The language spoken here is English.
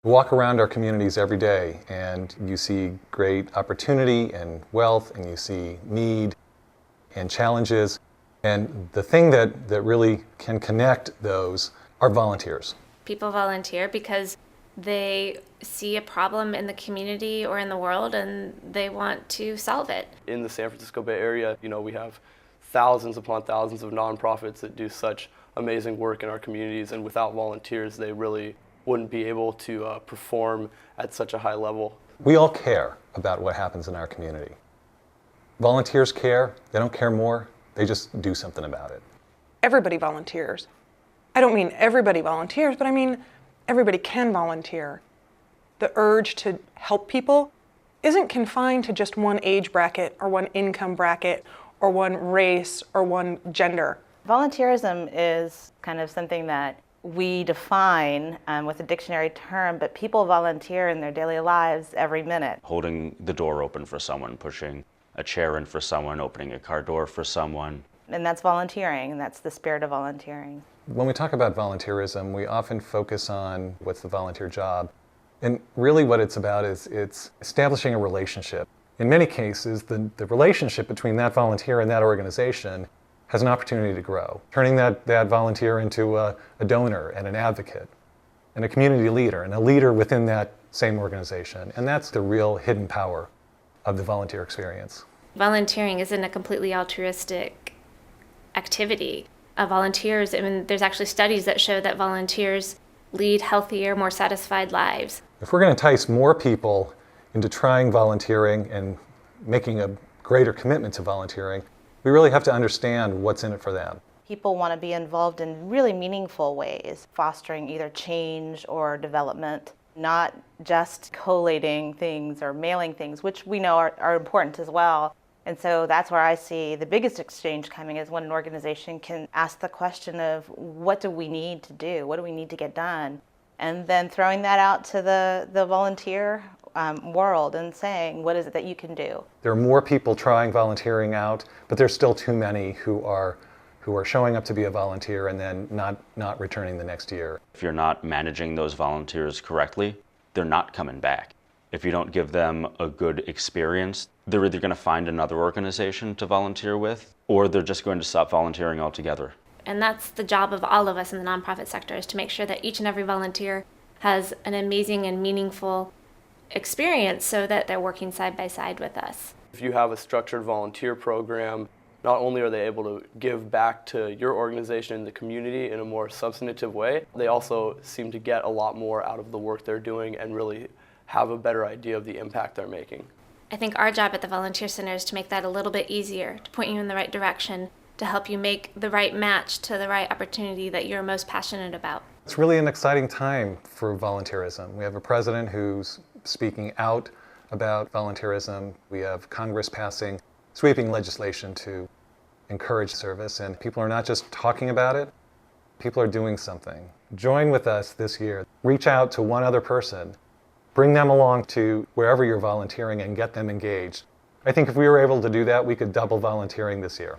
You walk around our communities every day and you see great opportunity and wealth, and you see need and challenges. And the thing that really can connect those are volunteers. People volunteer because they see a problem in the community or in the world and they want to solve it. In the San Francisco Bay Area, we have thousands upon thousands of nonprofits that do such amazing work in our communities, and without volunteers, they really wouldn't be able to perform at such a high level. We all care about what happens in our community. Volunteers care. They don't care more. They just do something about it. Everybody volunteers. I don't mean everybody volunteers, but I mean everybody can volunteer. The urge to help people isn't confined to just one age bracket or one income bracket or one race or one gender. Volunteerism is kind of something that we define with a dictionary term, but people volunteer in their daily lives every minute. Holding the door open for someone, pushing a chair in for someone, opening a car door for someone. And that's volunteering, and that's the spirit of volunteering. When we talk about volunteerism, we often focus on what's the volunteer job. And really what it's about is it's establishing a relationship. In many cases, the relationship between that volunteer and that organization has an opportunity to grow, turning that volunteer into a donor and an advocate and a community leader and a leader within that same organization. And that's the real hidden power of the volunteer experience. Volunteering isn't a completely altruistic activity. Volunteers, there's actually studies that show that volunteers lead healthier, more satisfied lives. If we're going to entice more people into trying volunteering and making a greater commitment to volunteering, we really have to understand what's in it for them. People want to be involved in really meaningful ways, fostering either change or development, not just collating things or mailing things, which we know are important as well. And so that's where I see the biggest exchange coming, is when an organization can ask the question of, what do we need to do? What do we need to get done? And then throwing that out to the volunteer world and saying, what is it that you can do? There are more people trying volunteering out, but there's still too many who are showing up to be a volunteer and then not returning the next year. If you're not managing those volunteers correctly, they're not coming back. If you don't give them a good experience, they're either going to find another organization to volunteer with, or they're just going to stop volunteering altogether. And that's the job of all of us in the nonprofit sector, is to make sure that each and every volunteer has an amazing and meaningful experience so that they're working side by side with us. If you have a structured volunteer program, not only are they able to give back to your organization and the community in a more substantive way, they also seem to get a lot more out of the work they're doing and really have a better idea of the impact they're making. I think our job at the Volunteer Center is to make that a little bit easier, to point you in the right direction, to help you make the right match to the right opportunity that you're most passionate about. It's really an exciting time for volunteerism. We have a president who's speaking out about volunteerism. We have Congress passing sweeping legislation to encourage service, and people are not just talking about it, people are doing something. Join with us this year. Reach out to one other person. Bring them along to wherever you're volunteering and get them engaged. I think if we were able to do that, we could double volunteering this year.